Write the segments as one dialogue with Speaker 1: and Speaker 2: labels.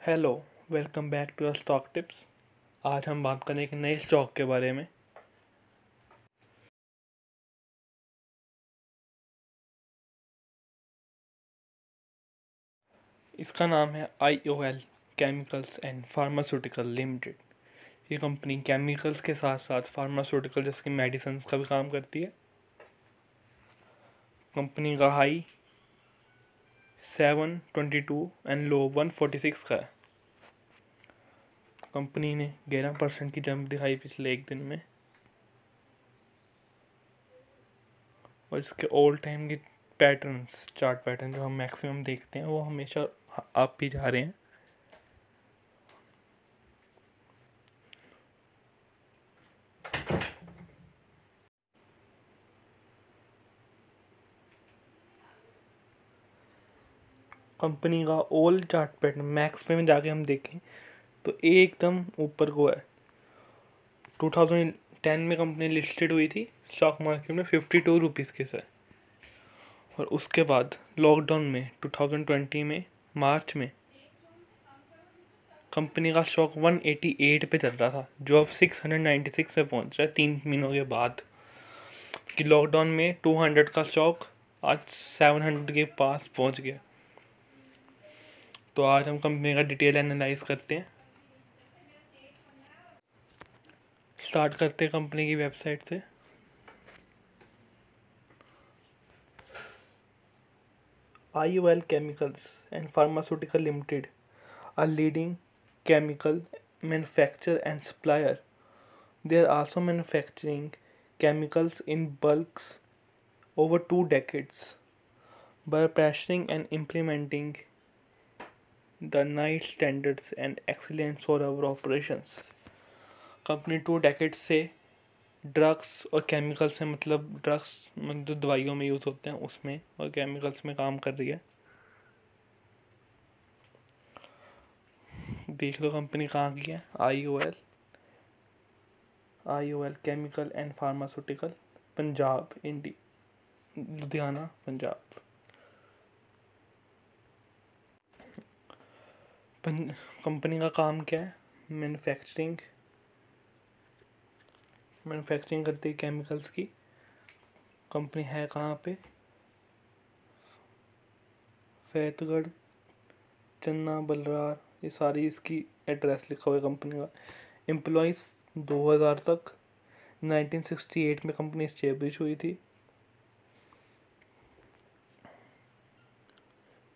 Speaker 1: Hello, welcome back to stock tips. आज हम बात करें एक नए स्टॉक के बारे में। इसका नाम है IOL chemicals and pharmaceutical limited. ये कंपनी केमिकल्स के साथ साथ फार्मास्यूटिकल जैसे मेडिसिन का भी काम करती है। कंपनी का हाई 722 एंड लो 146 का है। कंपनी ने 11% की जंप दिखाई पिछले एक दिन में, और इसके ऑल टाइम की चार्ट पैटर्न जो हम मैक्सिमम देखते हैं वो हमेशा अप ही जा रहे हैं। कंपनी का ऑल चार्ट पैटर्न मैक्स पे में जाके हम देखें तो एकदम ऊपर को है। 2010 में कंपनी लिस्टेड हुई थी स्टॉक मार्केट में 52 रुपीज़ के से, और उसके बाद लॉकडाउन में 2020 में मार्च में कंपनी का स्टॉक 188 पे चल रहा था, जो अब 696 पे पहुंच रहा है 3 महीनों के बाद। कि लॉकडाउन में 200 का स्टॉक आज 700 के पास पहुंच गया। तो आज हम कंपनी का डिटेल एनालाइज करते हैं। स्टार्ट करते हैं कंपनी की वेबसाइट से। IOL Chemicals and Pharmaceutical Limited, a leading chemical manufacturer and supplier. They are also manufacturing chemicals in bulks over 2 decades by pressuring and implementing the NICE standards and excellence for our operations. Company 2 decades से drugs और chemicals में, मतलब drugs जो दवाइयों में use होते हैं उसमें, और केमिकल्स में काम कर रही है। देख लो कंपनी कहाँ की है। IOL chemical and pharmaceutical, Punjab Ludhiana Punjab. Company का काम क्या है? मैन्युफैक्चरिंग करती है केमिकल्स की। कंपनी है कहाँ पे? फैतगढ़, चन्ना बलरार, ये सारी इसकी एड्रेस लिखा हुआ है कंपनी का। एम्प्लॉयज़ 2000 तक। 1968 में कंपनी स्टेब्लिश हुई थी।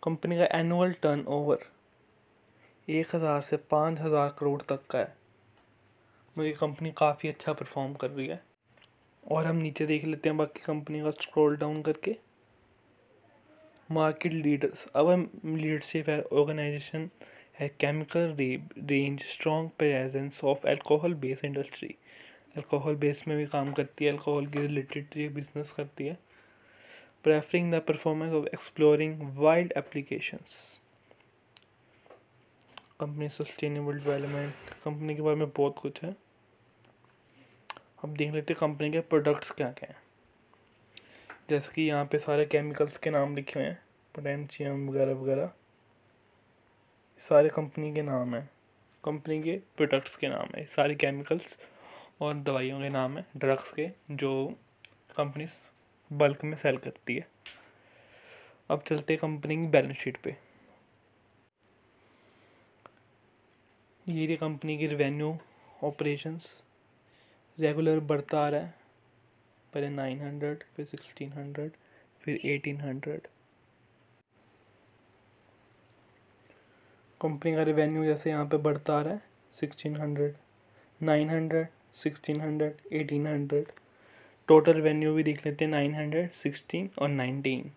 Speaker 1: कंपनी का एनुअल टर्नओवर 1000 से 5000 करोड़ तक का है। मुझे कंपनी काफ़ी अच्छा परफॉर्म कर रही है। और हम नीचे देख लेते हैं बाकी कंपनी का, स्क्रॉल डाउन करके। मार्केट लीडर्स, अब लीडरशिप है ऑर्गेनाइजेशन है chemical range, strong presence of alcohol base industry. Alcohol base में भी काम करती है, अल्कोहल के रिलेटेड ये बिजनेस करती है। Preferring the performance of exploring wild applications. Company sustainable development, company के बारे में बहुत कुछ है। अब देख लेते हैं कंपनी के प्रोडक्ट्स क्या क्या हैं। जैसे कि यहाँ पे सारे केमिकल्स के नाम लिखे हुए हैं, पोटेशियम वगैरह वगैरह, सारे कंपनी के नाम हैं। कंपनी के प्रोडक्ट्स के नाम है, सारे केमिकल्स और दवाइयों के नाम है, ड्रग्स के, जो कंपनी बल्क में सेल करती है। अब चलते हैं कंपनी की बैलेंस शीट पे। ये कंपनी की रेवेन्यू ऑपरेशंस रेगुलर बढ़ता आ रहा है। पहले 900, फिर 1600, फिर 1800। कंपनी का रेवेन्यू जैसे यहाँ पे बढ़ता आ रहा है, 1600, 900, 1600, 1800। टोटल रेवेन्यू भी देख लेते हैं, 900, 16 और 19।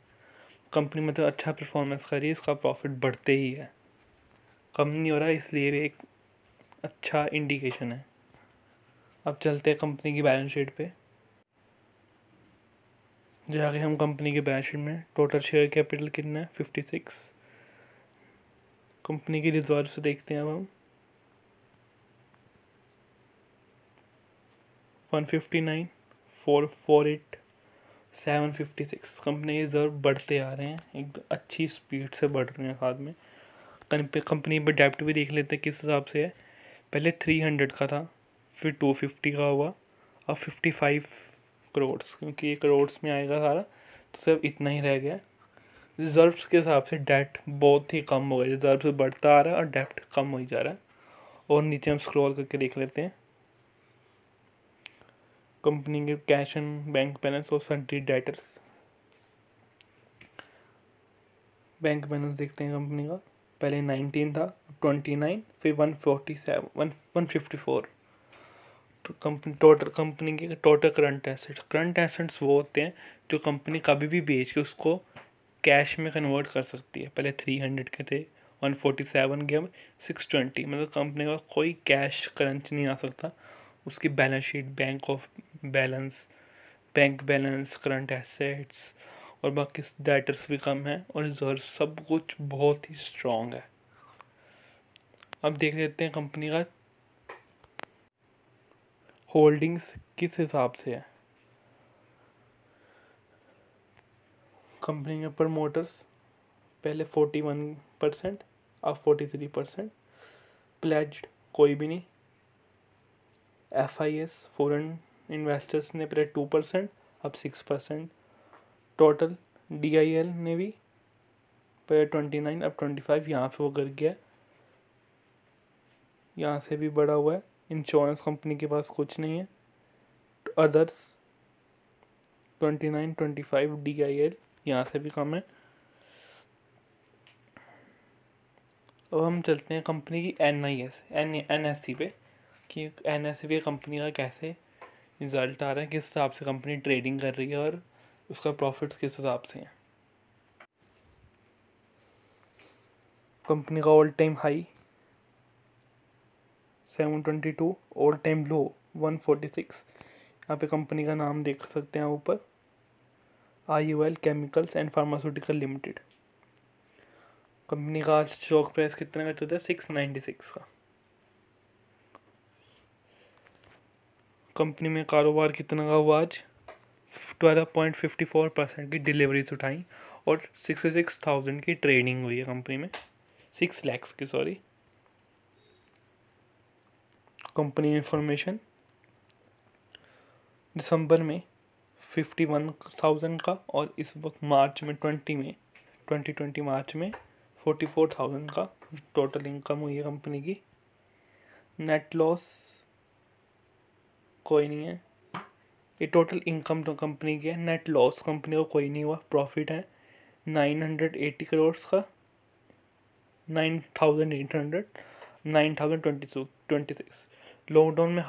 Speaker 1: कंपनी मतलब अच्छा परफॉर्मेंस कर रही है, इसका प्रॉफिट बढ़ते ही है, कम नहीं हो रहा है, इसलिए भी एक अच्छा इंडिकेशन है। अब चलते हैं कंपनी की बैलेंस शीट पे। जाके हम कंपनी के बैलेंस शीट में टोटल शेयर कैपिटल कितना है, 56। कंपनी की रिजर्व्स देखते हैं अब हम, 159, 448, 756। कंपनी के रिजर्व बढ़ते आ रहे हैं, एक अच्छी स्पीड से बढ़ रहे हैं साथ में। कंपनी पे डेप्ट भी देख लेते हैं किस हिसाब से है। पहले 300 का था, फिर 250 का हुआ, अब 55 करोड़, क्योंकि ये करोड़ में आएगा सारा, तो सिर्फ इतना ही रह गया। रिजर्व्स के हिसाब से डेट बहुत ही कम हो गया, रिजर्व्स बढ़ता आ रहा है और डेट कम हो ही जा रहा है। और नीचे हम स्क्रॉल करके देख लेते हैं कंपनी के कैश एंड बैंक बैलेंस और सन्ट्री डेटर्स। बैंक बैलेंस देखते हैं कंपनी का, पहले 19 था, 29, फिर 147, 154। तो कंपनी के टोटल करंट एसेट्स वो होते हैं जो कंपनी कभी भी बेच के उसको कैश में कन्वर्ट कर सकती है। पहले 300 के थे, 147 के, अब 620। मतलब कंपनी का कोई कैश करंट नहीं आ सकता। उसकी balance sheet, bank balance, current assets और बाकी डेटर्स भी कम है और रिजर्व, सब कुछ बहुत ही स्ट्रॉन्ग है। अब देख लेते हैं कंपनी का होल्डिंग्स किस हिसाब से है। कंपनी के प्रमोटर्स पहले 41%, अब 43%। प्लेज्ड कोई भी नहीं। FIS फॉरेन इन्वेस्टर्स ने पहले 2%, अब 6%। टोटल DIL ने भी पहले 29, अब 25, यहाँ पे वो गिर गया, यहाँ से भी बढ़ा हुआ है। इंश्योरेंस कंपनी के पास कुछ नहीं है। अदर्स 29, 25, DIL यहाँ से भी कम है। अब हम चलते हैं कंपनी की NSE पे, कि NSE पे कंपनी का कैसे रिजल्ट आ रहा है, किस हिसाब से कंपनी ट्रेडिंग कर रही है और उसका प्रॉफिट्स किस हिसाब से है। कंपनी का all time high 722, all time low 146। यहाँ पे कंपनी का नाम देख सकते हैं ऊपर, IUL chemicals and pharmaceutical limited. Company का आज स्टॉक प्राइस कितने का चलता है, 696 का। कंपनी में कारोबार कितना का हुआ आज, 12.54% की डिलीवरीज उठाई और 66,000 की ट्रेडिंग हुई है कंपनी में, 6 लाख की, सॉरी। कंपनी इंफॉर्मेशन, दिसंबर में 51,000 का और इस वक्त मार्च में 2020 मार्च में 44,000 का टोटल इनकम हुई है कंपनी की। नेट लॉस कोई नहीं है, ये टोटल इनकम तो कंपनी की है। नेट लॉस कंपनी को कोई नहीं हुआ। प्रॉफिट है 980 करोड़ का, 9,2026। लॉकडाउन में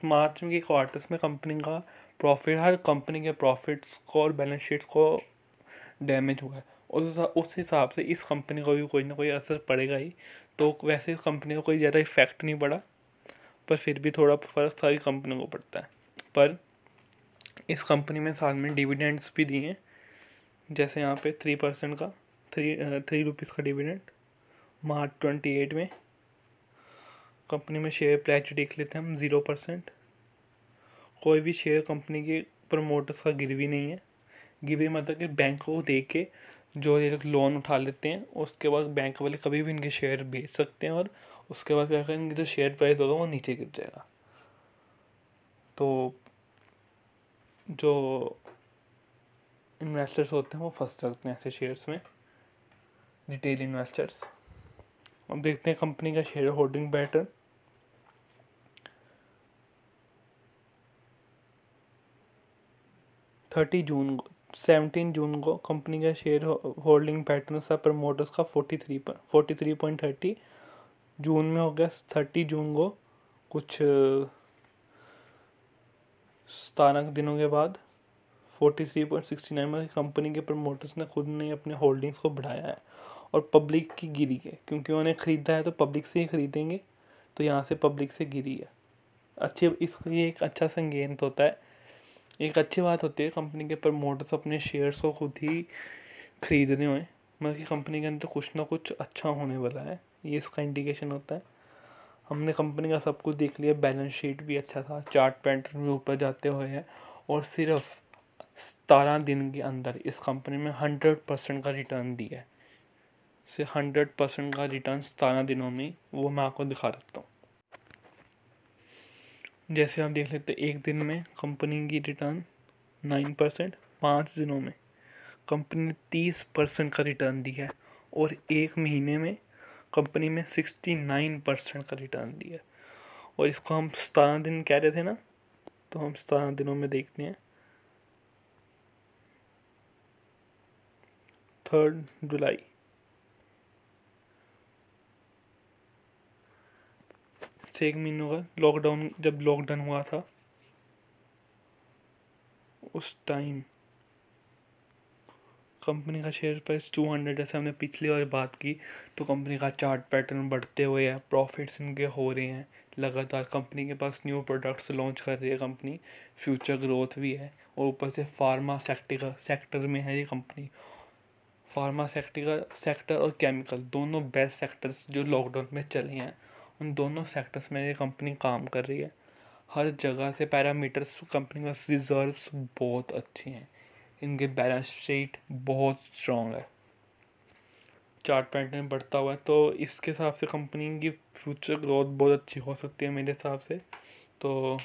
Speaker 1: मार्च में के क्वार्टर्स में कंपनी का प्रॉफिट, हर कंपनी के प्रॉफिट्स को और बैलेंस शीट्स को डैमेज हुआ है। उस हिसाब से इस कंपनी को भी कोई ना कोई असर पड़ेगा ही। तो वैसे इस कंपनी को कोई ज़्यादा इफेक्ट नहीं पड़ा, पर फिर भी थोड़ा फ़र्क सारी कंपनी को पड़ता है। पर इस कंपनी में साल में डिविडेंड्स भी दिए हैं, जैसे यहाँ पे 3% का, 3 रुपीज़ का डिविडेंड मार्च 28 में। कंपनी में शेयर प्लेज देख लेते हैं हम, 0%। कोई भी शेयर कंपनी के प्रमोटर्स का गिरवी नहीं है। गिरवी मतलब कि बैंक को दे के जो ये लोग लोन उठा लेते हैं, उसके बाद बैंक वाले कभी भी इनके शेयर बेच सकते हैं और उसके बाद क्या करेंगे, जो शेयर प्राइस होगा वो नीचे गिर जाएगा। तो जो इन्वेस्टर्स होते हैं वो फंस सकते हैं ऐसे शेयर्स में, रिटेल इन्वेस्टर्स। अब देखते हैं कंपनी का शेयर होल्डिंग पैटर्न। जून 17 जून को कंपनी का शेयर होल्डिंग पैटर्न था प्रमोटर्स का 43.30। जून में हो गया 30 जून को, कुछ 17 दिनों के बाद 43.69 में कंपनी के प्रमोटर्स ने खुद ने अपने होल्डिंग्स को बढ़ाया है और पब्लिक की गिरी है, क्योंकि उन्हें ख़रीदा है तो पब्लिक से ही ख़रीदेंगे, तो यहाँ से पब्लिक से गिरी है। इसलिए एक अच्छा संकेत होता है, एक अच्छी बात होती है कंपनी के प्रमोटर्स अपने शेयर्स को खुद ही खरीद रहे हुए, मतलब कि कंपनी के अंदर कुछ ना कुछ अच्छा होने वाला है, ये इसका इंडिकेशन होता है। हमने कंपनी का सब कुछ देख लिया, बैलेंस शीट भी अच्छा था, चार्ट पैटर्न भी ऊपर जाते हुए है, और सिर्फ 17 दिन के अंदर इस कंपनी में 100% का रिटर्न दिया है। से 100% का रिटर्न 17 दिनों में, वो मैं आपको दिखा सकता हूँ। जैसे आप देख लेते एक दिन में कंपनी की रिटर्न 9%, 5 दिनों में कंपनी ने 30% का रिटर्न दिया है, और एक महीने में कंपनी में 69% का रिटर्न दिया है। और इसको हम 17 दिन कह रहे थे ना, तो हम 17 दिनों में देखते हैं। 3 जुलाई से एक महीनों का लॉकडाउन, जब लॉकडाउन हुआ था उस टाइम कंपनी का शेयर प्राइस 200, जैसे हमने पिछली बार बात की, तो कंपनी का चार्ट पैटर्न बढ़ते हुए है, प्रॉफिट्स इनके हो रहे हैं लगातार, कंपनी के पास न्यू प्रोडक्ट्स लॉन्च कर रही है कंपनी, फ्यूचर ग्रोथ भी है, और ऊपर से फार्मा सेक्टर में है ये कंपनी। फार्मा सेक्टर और केमिकल दोनों बेस्ट सेक्टर्स जो लॉकडाउन में चले हैं, उन दोनों सेक्टर्स में ये कंपनी काम कर रही है। हर जगह से पैरामीटर्स कंपनी का रिजर्व्स बहुत अच्छे हैं, इनके बैलेंस शीट बहुत स्ट्रॉन्ग है, चार्ट पैटर्न बढ़ता हुआ है, तो इसके हिसाब से कंपनी की फ्यूचर ग्रोथ बहुत अच्छी हो सकती है मेरे हिसाब से। तो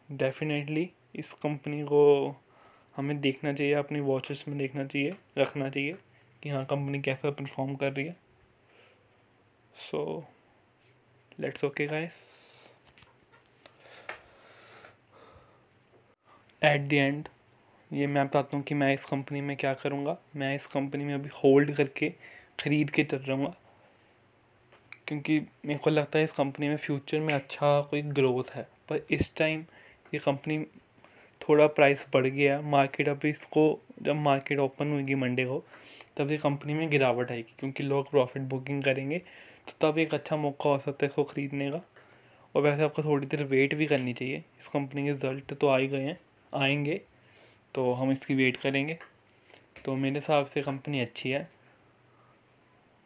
Speaker 1: डेफिनेटली इस कंपनी को हमें देखना चाहिए, अपनी वॉचेस में देखना चाहिए, रखना चाहिए कि हाँ कंपनी कैसा परफॉर्म कर रही है। So let's okay guys, at the end ये मैं बताता हूँ कि मैं इस कंपनी में क्या करूँगा। मैं इस कंपनी में अभी होल्ड करके ख़रीद के चल रहूँगा, क्योंकि मेरे को लगता है इस कंपनी में फ्यूचर में अच्छा कोई ग्रोथ है। पर इस टाइम ये कंपनी थोड़ा प्राइस बढ़ गया, मार्केट अभी इसको, जब मार्केट ओपन होगी मंडे को, तब ये कंपनी में गिरावट आएगी, क्योंकि लोग प्रॉफिट बुकिंग करेंगे, तो तब एक अच्छा मौका हो सकता है इसको ख़रीदने का। और वैसे आपको थोड़ी देर वेट भी करनी चाहिए, इस कंपनी के रिज़ल्ट तो आ ही गए हैं, आएंगे तो हम इसकी वेट करेंगे। तो मेरे हिसाब से कंपनी अच्छी है।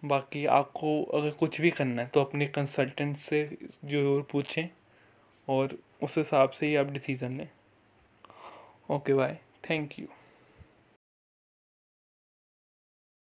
Speaker 1: बाकी आपको अगर कुछ भी करना है तो अपने कंसल्टेंट से ज़रूर पूछें, और उस हिसाब से ही आप डिसीज़न लें। Okay bye, thank you.